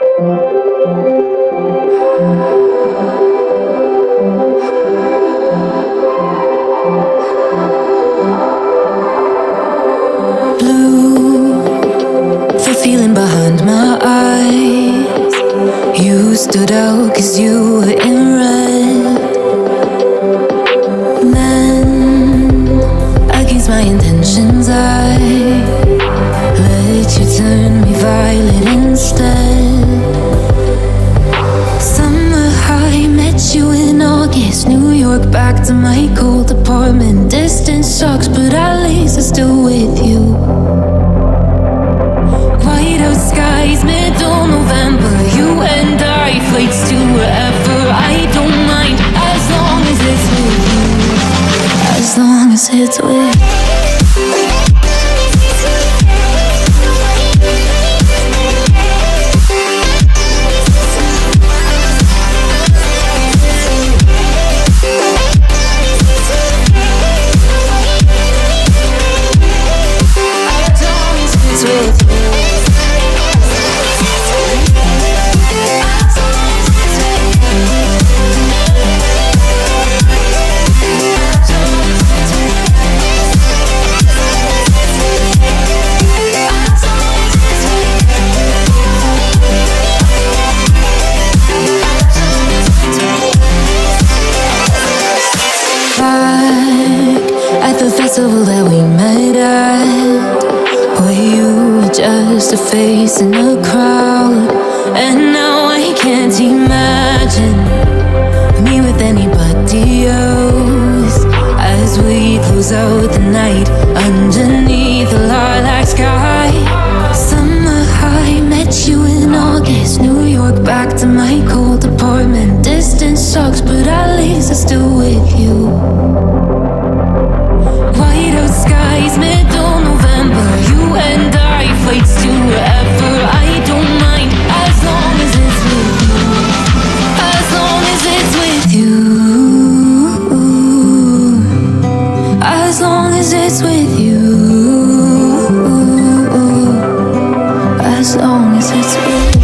The feeling behind my eyes. You stood out 'cause you were in red. Then, against my intentions, I let you turn me violet instead. Summer high, met you in August. New York, back to my cold apartment. Distance sucks, but at least I'm still with you. White out skies, middle November. You and I, flights to wherever. I don't mind, as long as it's with you. As long as it's with you. At the festival that we met at, where you were just a face in a crowd. And now I can't imagine me with anybody else. As we close out the night underneath the lilac sky. Summer high, met you in August. New York, back to my cold apartment. Distance sucks, but at least I'm still with you. White out skies, middle November. You and I, flights to wherever. I don't mind, as long as it's with you. As long as it's with you. As long as it's with you. As long as it's with you.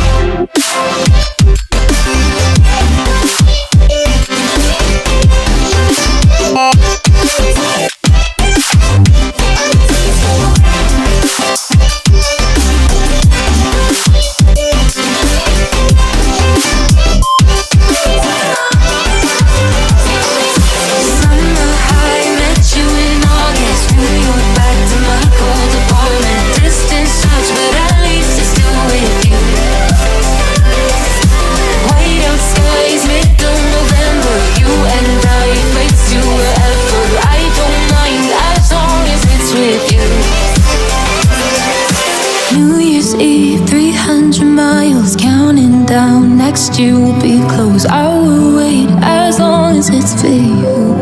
New Year's Eve, 300 miles, counting down. Next year will be close. I will wait as long as it's for you.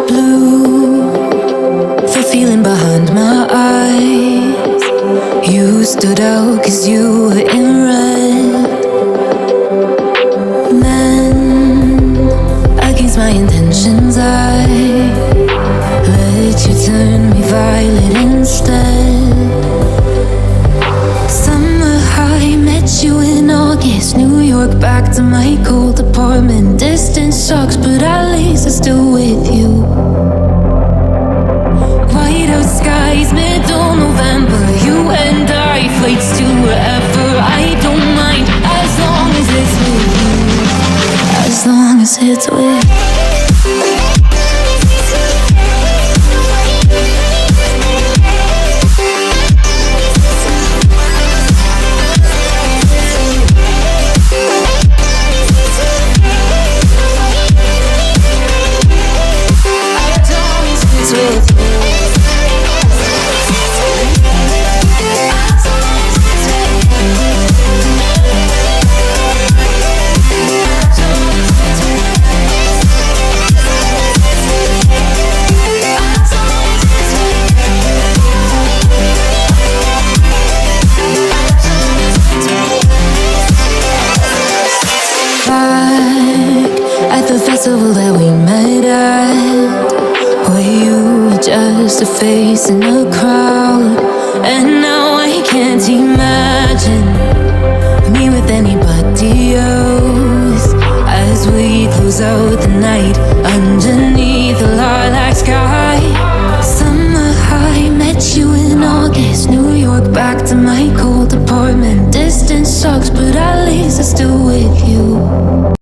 Blue, the feeling behind my eyes. You stood out 'cause you were in red. My intentions, I let you turn me violet instead. Summer high, met you in August. New York, back to my cold apartment. Distance sucks, but at least I'm still with you. White out skies, middle November. You and I, flights to wherever. I don't mind, as long as it's with you. As long as it's with you. At the festival that we met at, just a face in a crowd. And now I can't imagine me with anybody else. As we close out the night underneath the lilac sky. Summer high, met you in August. New York, back to my cold apartment. Distance sucks, but at least I'm still with you.